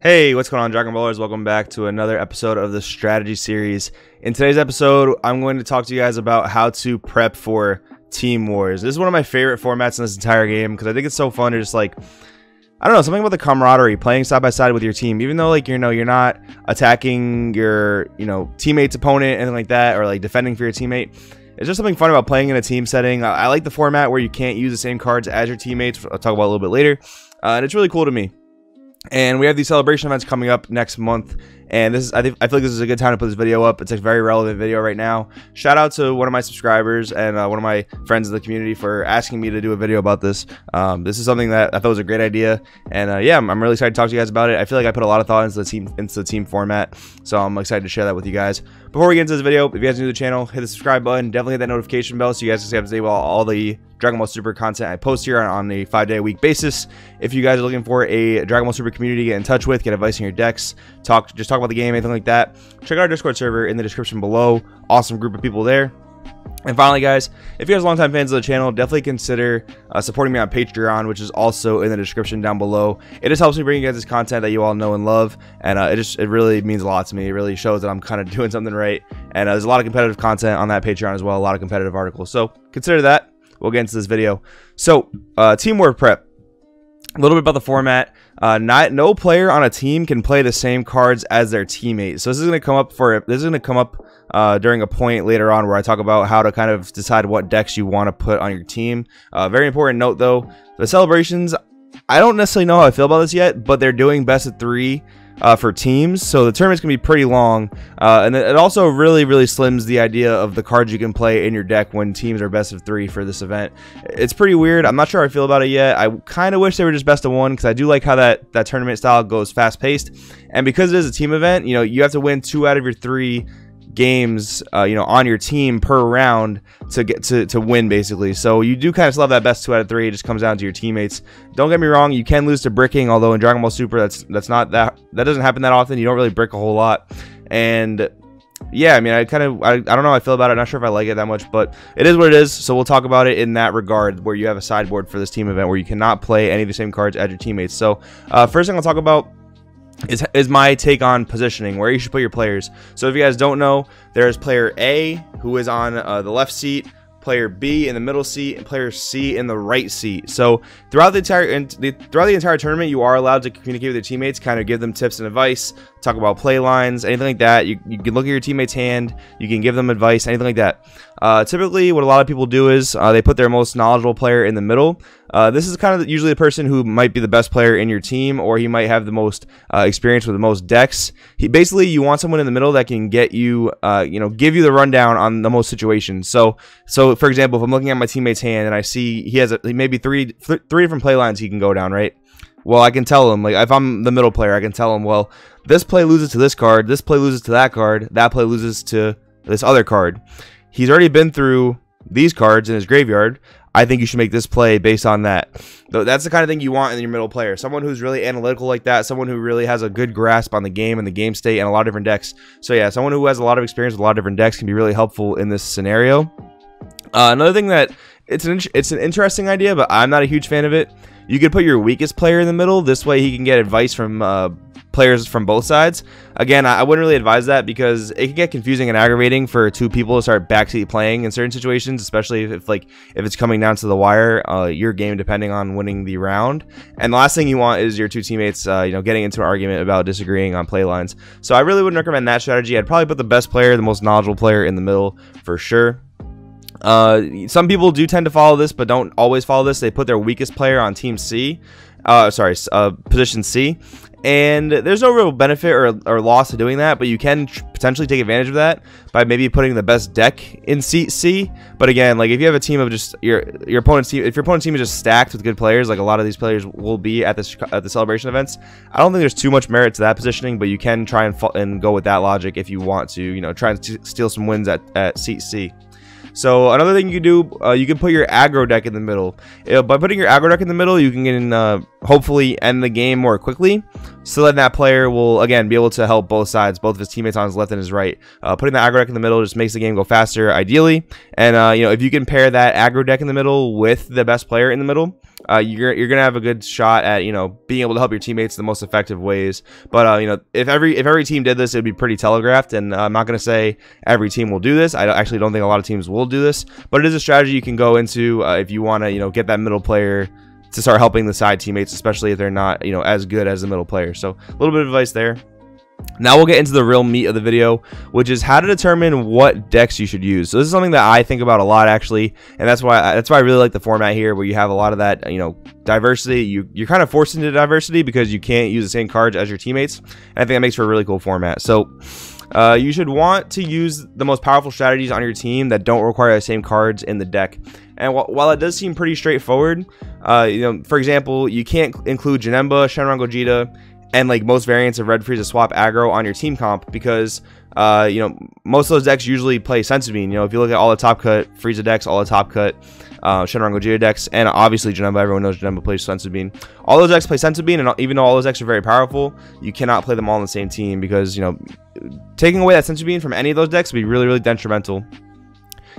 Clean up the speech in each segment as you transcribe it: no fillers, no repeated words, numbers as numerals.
Hey, what's going on, Dragon Ballers? Welcome back to another episode of the strategy series. In today's episode, I'm going to talk to you guys about how to prep for Team Wars. This is one of my favorite formats in this entire game because I think it's so fun to just I don't know, something about the camaraderie, playing side by side with your team, even though you're not attacking your teammate's opponent, anything like that, or defending for your teammate. It's just something fun about playing in a team setting. I like the format where you can't use the same cards as your teammates. I'll talk about it a little bit later, and it's really cool to me. And we have these celebration events coming up next month, and I feel like this is a good time to put this video up. It's a very relevant video right now. Shout out to one of my subscribers and one of my friends in the community for asking me to do a video about this. This is something that I thought was a great idea, and yeah, I'm really excited to talk to you guys about it. I feel like I put a lot of thought into the team format, so I'm excited to share that with you guys. Before we get into this video, if you guys are new to the channel, hit the subscribe button, definitely hit that notification bell so you guys can stay up to date with all the Dragon Ball Super content I post here on a 5-day-a-week basis. If you guys are looking for a Dragon Ball Super community to get in touch with, get advice on your decks, just talk about the game, anything like that, check out our Discord server in the description below. Awesome group of people there. And finally, guys, if you guys are longtime fans of the channel, definitely consider supporting me on Patreon, which is also in the description down below. It just helps me bring you guys this content that you all know and love, and it really means a lot to me. It really shows that I'm kind of doing something right, and there's a lot of competitive content on that Patreon as well, a lot of competitive articles, so consider that. We'll get into this video. So, Team War prep. A little bit about the format. No player on a team can play the same cards as their teammate. So this is going to come up during a point later on where I talk about how to kind of decide what decks you want to put on your team. Very important note though, the celebrations, I don't necessarily know how I feel about this yet, but they're doing best of 3 for teams, so the tournament's gonna be pretty long, and it also really slims the idea of the cards you can play in your deck when teams are best of 3 for this event. It's pretty weird. I'm not sure how I feel about it yet. I kind of wish they were just best of 1 because I do like how that tournament style goes fast paced, and because it is a team event, you have to win 2 out of your 3 games on your team per round to get to win, basically. So you do kind of still have that best 2 out of 3. It just comes down to your teammates. Don't get me wrong, you can lose to bricking, although in Dragon Ball Super that doesn't happen that often. You don't really brick a whole lot, and yeah, I mean, I don't know how I feel about it. I'm not sure if I like it that much, but it is what it is. So we'll talk about it in that regard, where you have a sideboard for this team event where you cannot play any of the same cards as your teammates. So first thing I'll talk about is my take on positioning, where you should put your players. So if you guys don't know, there's player A, who is on the left seat, player B in the middle seat, and player C in the right seat. So throughout the entire tournament, you are allowed to communicate with your teammates, kind of give them tips and advice, talk about play lines, anything like that. You can look at your teammate's hand, you can give them advice, anything like that. Typically, what a lot of people do is they put their most knowledgeable player in the middle. This is kind of usually the person who might be the best player in your team, or he might have the most experience with the most decks. Basically, you want someone in the middle that can get you, give you the rundown on the most situations. So for example, if I'm looking at my teammate's hand and I see he has maybe three different play lines he can go down, right? Well, I can tell him, if I'm the middle player, I can tell him, well, this play loses to this card, this play loses to that card, that play loses to this other card. He's already been through these cards in his graveyard. I think you should make this play based on that. That's the kind of thing you want in your middle player. Someone who's really analytical like that. Someone who really has a good grasp on the game and the game state and a lot of different decks. So yeah, someone who has a lot of experience with a lot of different decks can be really helpful in this scenario. Another thing that it's an interesting idea, but I'm not a huge fan of it. You could put your weakest player in the middle. This way he can get advice from players from both sides. Again, I wouldn't really advise that because it can get confusing and aggravating for 2 people to start backseat playing in certain situations, especially if it's coming down to the wire, your game depending on winning the round. And the last thing you want is your 2 teammates getting into an argument about disagreeing on play lines. So I really wouldn't recommend that strategy. I'd probably put the best player, the most knowledgeable player in the middle for sure. Some people do tend to follow this, but don't always follow this. They put their weakest player on team C, position C, and there's no real benefit or loss to doing that, but you can potentially take advantage of that by maybe putting the best deck in seat C. But again, if you have a team of just your opponent's team, if your opponent's team is just stacked with good players, like a lot of these players will be at the celebration events, I don't think there's too much merit to that positioning, but you can try and go with that logic if you want to, try and steal some wins at seat C. So another thing you can do, you can put your aggro deck in the middle. By putting your aggro deck in the middle, you can hopefully end the game more quickly. So then that player will, again, be able to help both sides, both of his teammates on his left and his right. Putting the aggro deck in the middle just makes the game go faster, ideally. And, if you can pair that aggro deck in the middle with the best player in the middle, you're gonna have a good shot at, you know, being able to help your teammates the most effective ways. But you know, if every team did this, it'd be pretty telegraphed. And I'm not gonna say every team will do this. I actually don't think a lot of teams will do this, but it is a strategy you can go into if you want to, you know, get that middle player to start helping the side teammates, especially if they're not, you know, as good as the middle player. So a little bit of advice there. Now we'll get into the real meat of the video, which is how to determine what decks you should use. So this is something that I think about a lot, actually, and that's why I really like the format here, where you have a lot of that, you know, diversity. You're kind of forced into diversity because you can't use the same cards as your teammates, and I think that makes for a really cool format. So you should want to use the most powerful strategies on your team that don't require the same cards in the deck. And while it does seem pretty straightforward, you know, for example, you can't include Janemba, Shenron Gogeta, and like most variants of Red Frieza swap aggro on your team comp, because you know, most of those decks usually play Senzu Bean. You know, if you look at all the top cut Frieza decks, all the top cut Shenron Gogeta decks, and obviously Janemba, everyone knows Janemba plays Senzu Bean. All those decks play Senzu Bean, and even though all those decks are very powerful, you cannot play them all on the same team, because, you know, taking away that Senzu Bean from any of those decks would be really, really detrimental.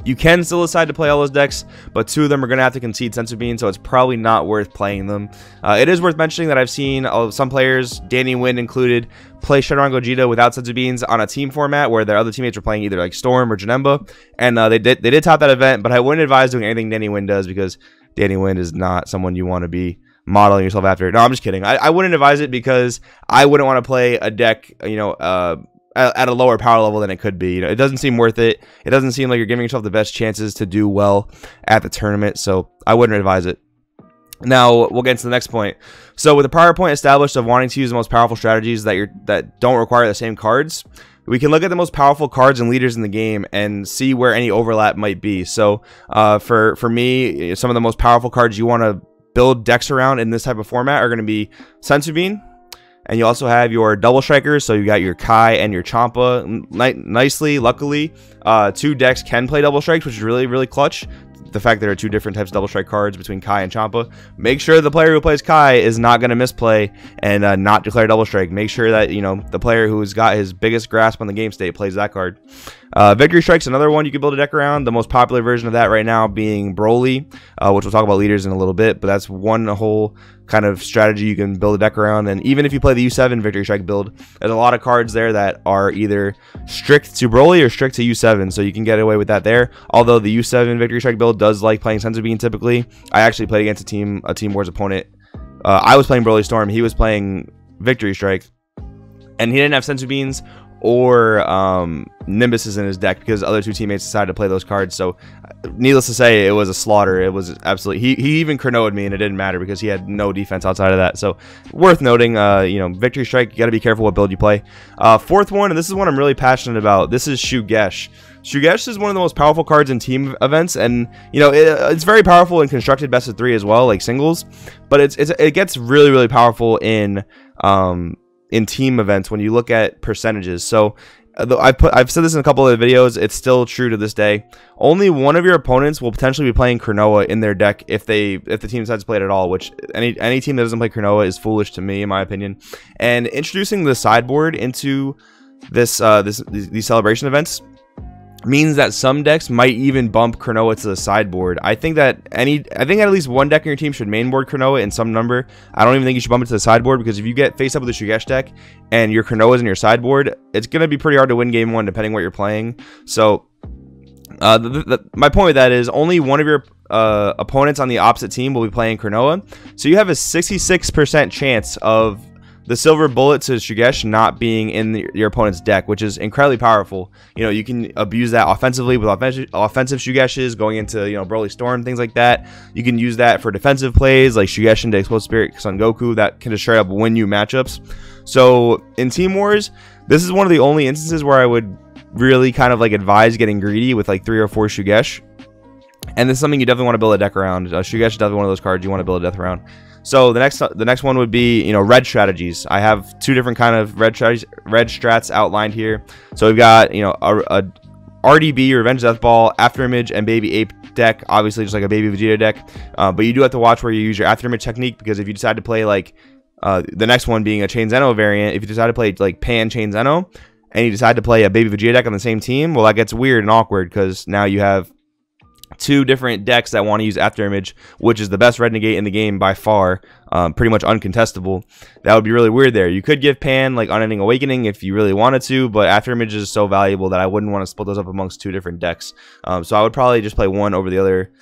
You can still decide to play all those decks, but 2 of them are going to have to concede Senzu Bean, so it's probably not worth playing them. It is worth mentioning that I've seen some players, Danny Wind included, play Shenron Gogeta without Senzu Beans on a team format where their other teammates were playing either like Storm or Janemba, and they did top that event, but I wouldn't advise doing anything Danny Wind does, because Danny Wind is not someone you want to be modeling yourself after. No, I'm just kidding. I wouldn't advise it, because I wouldn't want to play a deck, you know, at a lower power level than it could be. You know, it doesn't seem worth it. It doesn't seem like you're giving yourself the best chances to do well at the tournament, so I wouldn't advise it. Now we'll get into the next point. So with the prior point established of wanting to use the most powerful strategies that don't require the same cards, we can look at the most powerful cards and leaders in the game and see where any overlap might be. So for me, some of the most powerful cards you want to build decks around in this type of format are going to be Senzu Bean. And you also have your double strikers, so you got your Kai and your Champa. Luckily, 2 decks can play double strikes, which is really, really clutch. The fact there are 2 different types of double strike cards between Kai and Champa. Make sure the player who plays Kai is not going to misplay and not declare double strike. Make sure that, you know, the player who's got his biggest grasp on the game state plays that card. Victory Strike's another one you can build a deck around. The most popular version of that right now being Broly, which we'll talk about leaders in a little bit, but that's one whole kind of strategy you can build a deck around. And even if you play the U7 Victory Strike build, there's a lot of cards there that are either strict to Broly or strict to U7, so you can get away with that there. Although the U7 Victory Strike build does like playing Senzu Bean typically. I actually played against a Team Wars opponent. I was playing Broly Storm, he was playing Victory Strike, and he didn't have Senzu Beans or Nimbus is in his deck, because other 2 teammates decided to play those cards. So needless to say, it was a slaughter. It was absolutely, he even Chronoed me, and it didn't matter because he had no defense outside of that. So worth noting, you know, Victory Strike, you got to be careful what build you play. 4th one, and this is one I'm really passionate about, this is Shugesh. Shugesh is one of the most powerful cards in team events, and you know, it's very powerful in constructed best of 3 as well, like singles, but it gets really, really powerful in team events when you look at percentages. So I've said this in a couple of videos, it's still true to this day. Only one of your opponents will potentially be playing Cronoa in their deck if the team decides to play it at all, which any team that doesn't play Cronoa is foolish to me, in my opinion. And introducing the sideboard into these celebration events means that some decks might even bump Cronoa to the sideboard. I think at least one deck in your team should mainboard Cronoa in some number. I don't even think you should bump it to the sideboard, because if you get face up with a Shugesh deck and your Cronoa's in your sideboard, it's going to be pretty hard to win game 1 depending what you're playing. So my point with that is only one of your opponents on the opposite team will be playing Cronoa. So you have a 66% chance of the silver bullet to Shugesh not being in your opponent's deck, which is incredibly powerful. You know, you can abuse that offensively with offensive Shugeshes going into, you know, Broly Storm, things like that. You can use that for defensive plays like Shugesh into Explosive Spirit Son Goku that can just straight up win you matchups. So in Team Wars, this is one of the only instances where I would really kind of like advise getting greedy with like 3 or 4 Shugesh. And this is something you definitely want to build a deck around. Shugesh is definitely one of those cards you want to build a deck around. So the next one would be, you know, red strategies. I have 2 different kind of red strats outlined here. So we've got, you know, a RDB, Revenge Death Ball, Afterimage, and Baby Ape deck. Obviously, just like a Baby Vegeta deck. But you do have to watch where you use your Afterimage technique, because if you decide to play like the next one being a Chain Zeno variant, if you decide to play like Pan Chain Zeno and you decide to play a Baby Vegeta deck on the same team, well, that gets weird and awkward, because now you have two different decks that want to use After Image, which is the best red negate in the game by far, pretty much uncontestable. That would be really weird there. You could give Pan like Unending Awakening if you really wanted to, but After Image is so valuable that I wouldn't want to split those up amongst two different decks. So I would probably just play one over the other,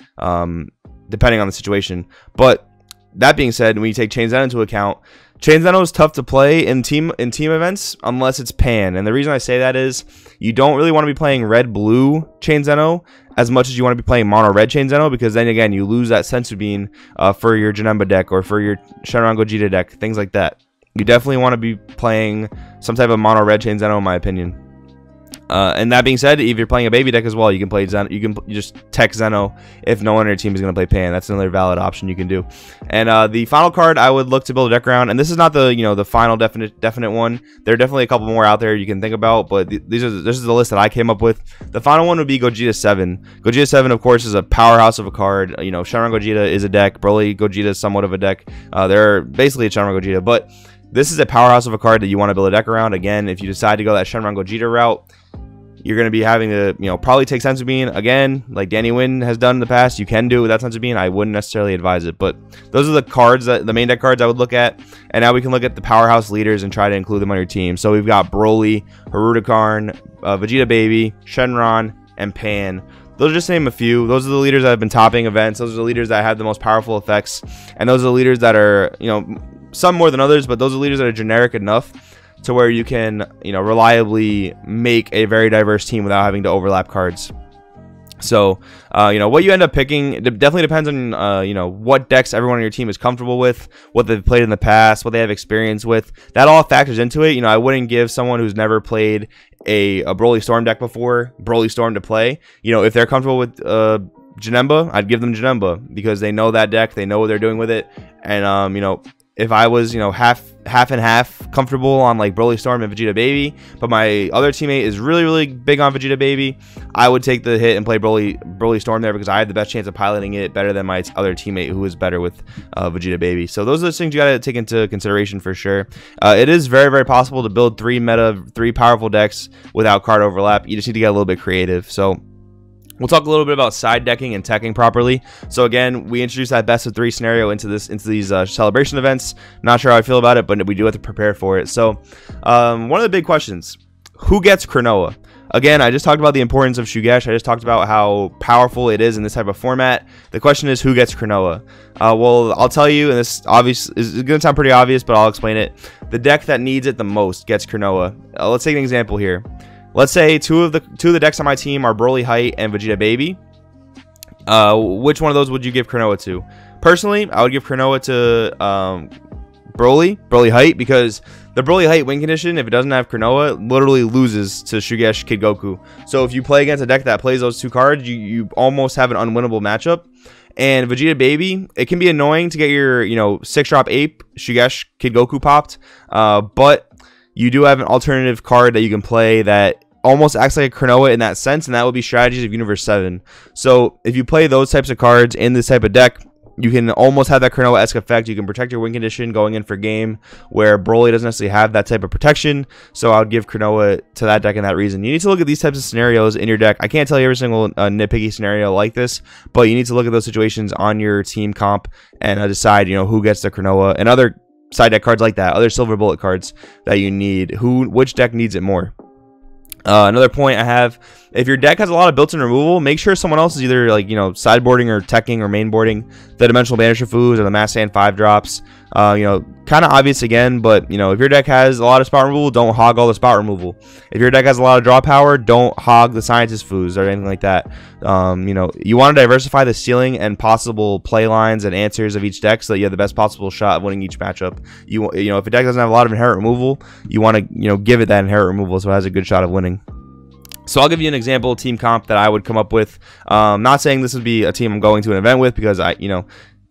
depending on the situation. But that being said, when you take Chain Zeno into account, Chain Zeno is tough to play in team events unless it's Pan. And the reason I say that is you don't really want to be playing red-blue Chain Zeno as much as you want to be playing mono-red Chain Zeno, because then again you lose that Senzu Bean for your Janemba deck or for your Shenron Gogeta deck, things like that. You definitely want to be playing some type of mono-red Chain Zeno in my opinion. And that being said, if you're playing a baby deck as well, you can play Zeno. You can just tech Zeno if no one on your team is going to play Pan. That's another valid option you can do. And the final card I would look to build a deck around, and this is not the the final definite one. There are definitely a couple more out there you can think about, but this is the list that I came up with. The final one would be Gogeta 7. Gogeta 7, of course, is a powerhouse of a card. Shenron Gogeta is a deck. Broly Gogeta is somewhat of a deck. They're basically a Shenron Gogeta, but this is a powerhouse of a card that you want to build a deck around. Again, if you decide to go that Shenron Gogeta route, you're going to be having to, probably take Senzu Bean again, like Danny Wynn has done in the past. You can do it without Senzu Bean. I wouldn't necessarily advise it, but those are the cards, the main deck cards I would look at. And now we can look at the powerhouse leaders and try to include them on your team. So we've got Broly, Haruto-Karn, Vegeta Baby, Shenron, and Pan. Those are just to name a few. Those are the leaders that have been topping events. Those are the leaders that have the most powerful effects. And those are the leaders that are, some more than others, but those are leaders that are generic enough to where you can, reliably make a very diverse team without having to overlap cards. So, what you end up picking, it definitely depends on, what decks everyone on your team is comfortable with, what they've played in the past, what they have experience with. That all factors into it. I wouldn't give someone who's never played a Broly Storm deck before Broly Storm to play. If they're comfortable with Janemba, I'd give them Janemba because they know that deck, they know what they're doing with it, and if I was, half and half comfortable on like Broly Storm and Vegeta Baby, but my other teammate is really big on Vegeta Baby, I would take the hit and play Broly Storm there because I had the best chance of piloting it better than my other teammate who was better with Vegeta Baby. So those are the things you got to take into consideration for sure. It is very possible to build three powerful decks without card overlap. You just need to get a little bit creative. So we'll talk a little bit about side decking and teching properly. So again, we introduced that best of 3 scenario into these celebration events. Not sure how I feel about it, but we do have to prepare for it. So one of the big questions: who gets Cronoa? Again, I just talked about the importance of Shugesh. I just talked about how powerful it is in this type of format. The question is, who gets Cronoa? Well, I'll tell you, and this is going to sound pretty obvious, but I'll explain it. The deck that needs it the most gets Cronoa. Let's take an example here. Let's say two of the decks on my team are Broly Height and Vegeta Baby. Which one of those would you give Cronoa to? Personally, I would give Cronoa to Broly Height, because the Broly Height win condition, if it doesn't have Cronoa, literally loses to Shugesh Kid Goku. So if you play against a deck that plays those two cards, you almost have an unwinnable matchup. And Vegeta Baby, it can be annoying to get your 6-drop Ape Shugesh Kid Goku popped, but you do have an alternative card that you can play that almost acts like a Cronoa in that sense, and that would be Strategies of Universe 7. So if you play those types of cards in this type of deck, you can almost have that Cronoa-esque effect. You can protect your win condition going in for game, where Broly doesn't necessarily have that type of protection. So I would give Cronoa to that deck in that reason. You need to look at these types of scenarios in your deck. I can't tell you every single nitpicky scenario like this, but you need to look at those situations on your team comp and decide, who gets the Cronoa and other side deck cards like that, other silver bullet cards that you need. Which deck needs it more? Another point I have: if your deck has a lot of built-in removal, make sure someone else is either sideboarding or teching or mainboarding the Dimensional Banisher Foos or the Mass Sand 5-drops. Kind of obvious again, but if your deck has a lot of spot removal, don't hog all the spot removal. If your deck has a lot of draw power, don't hog the Scientist Foos or anything like that. You want to diversify the ceiling and possible play lines and answers of each deck so that you have the best possible shot of winning each matchup. If a deck doesn't have a lot of inherent removal, you want to give it that inherent removal so it has a good shot of winning. So I'll give you an example team comp that I would come up with. Not saying this would be a team I'm going to an event with, because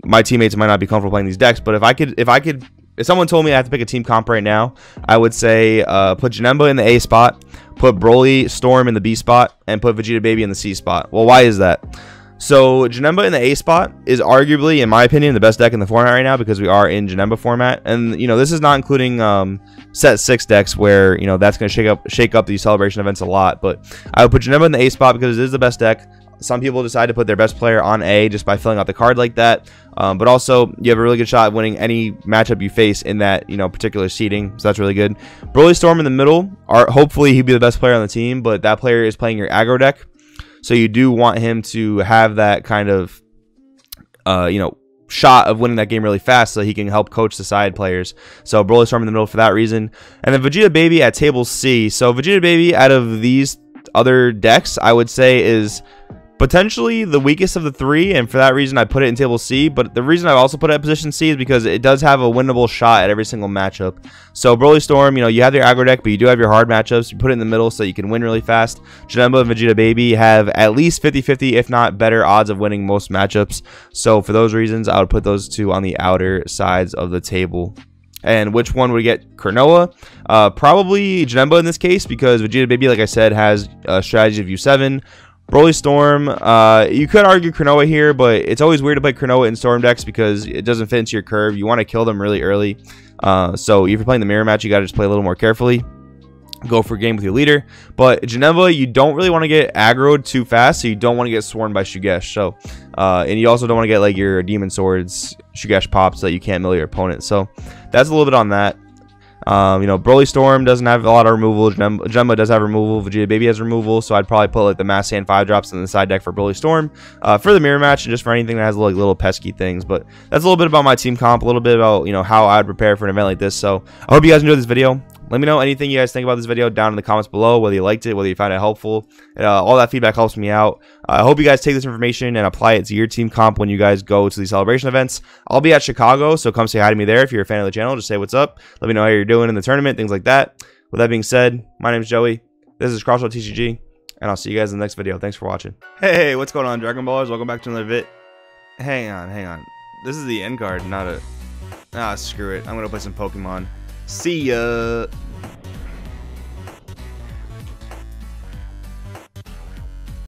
my teammates might not be comfortable playing these decks. But if someone told me I have to pick a team comp right now, I would say put Janemba in the A spot, put Broly Storm in the B spot, and put Vegeta Baby in the C spot. Well, why is that? So Janemba in the A spot is arguably, in my opinion, the best deck in the format right now, because we are in Janemba format. And this is not including set 6 decks where that's going to shake up these celebration events a lot. But I would put Janemba in the A spot because it is the best deck. Some people decide to put their best player on A just by filling out the card like that. But also, you have a really good shot of winning any matchup you face in that, particular seeding. So that's really good. Broly Storm in the middle. Hopefully, he'd be the best player on the team, but that player is playing your aggro deck. So you do want him to have that kind of, shot of winning that game really fast so he can help coach the side players. So Broly Storm in the middle for that reason. And then Vegeta Baby at table C. So Vegeta Baby out of these other decks, I would say, is potentially the weakest of the three, and for that reason I put it in table C. But the reason I also put it at position C is because it does have a winnable shot at every single matchup. So Broly Storm, you have your aggro deck, but you do have your hard matchups. You put it in the middle so that you can win really fast. Janemba and Vegeta Baby have at least 50-50, if not better odds of winning most matchups. So for those reasons, I would put those two on the outer sides of the table. And which one would get Cronoa? Probably Janemba in this case, because Vegeta Baby, like I said, has a strategy of U7. Broly Storm, you could argue Cronoa here, but it's always weird to play Cronoa in Storm decks because it doesn't fit into your curve. You want to kill them really early. So if you're playing the mirror match, you got to just play a little more carefully. Go for a game with your leader. But Janemba, you don't really want to get aggroed too fast, so you don't want to get swarmed by Shugesh. So, and you also don't want to get like your Demon Swords, Shugesh pops so that you can't mill your opponent. So that's a little bit on that. Broly Storm doesn't have a lot of removal. Janemba does have removal. Vegeta Baby has removal, so I'd probably put like the Mass Sand 5-drops in the side deck for Broly Storm for the mirror match and just for anything that has like little pesky things. But that's a little bit about my team comp, a little bit about how I'd prepare for an event like this. So I hope you guys enjoyed this video. Let me know anything you guys think about this video down in the comments below, whether you liked it, whether you found it helpful. All that feedback helps me out. I hope you guys take this information and apply it to your team comp when you guys go to these celebration events. I'll be at Chicago, so come say hi to me there. If you're a fan of the channel, just say what's up. Let me know how you're doing in the tournament, things like that. With that being said, my name is Joey. This is Crossroad TCG, and I'll see you guys in the next video. Thanks for watching. Hey, what's going on, Dragon Ballers? Welcome back to another vid. Hang on. This is the end card, not a... screw it. I'm going to play some Pokemon. See ya!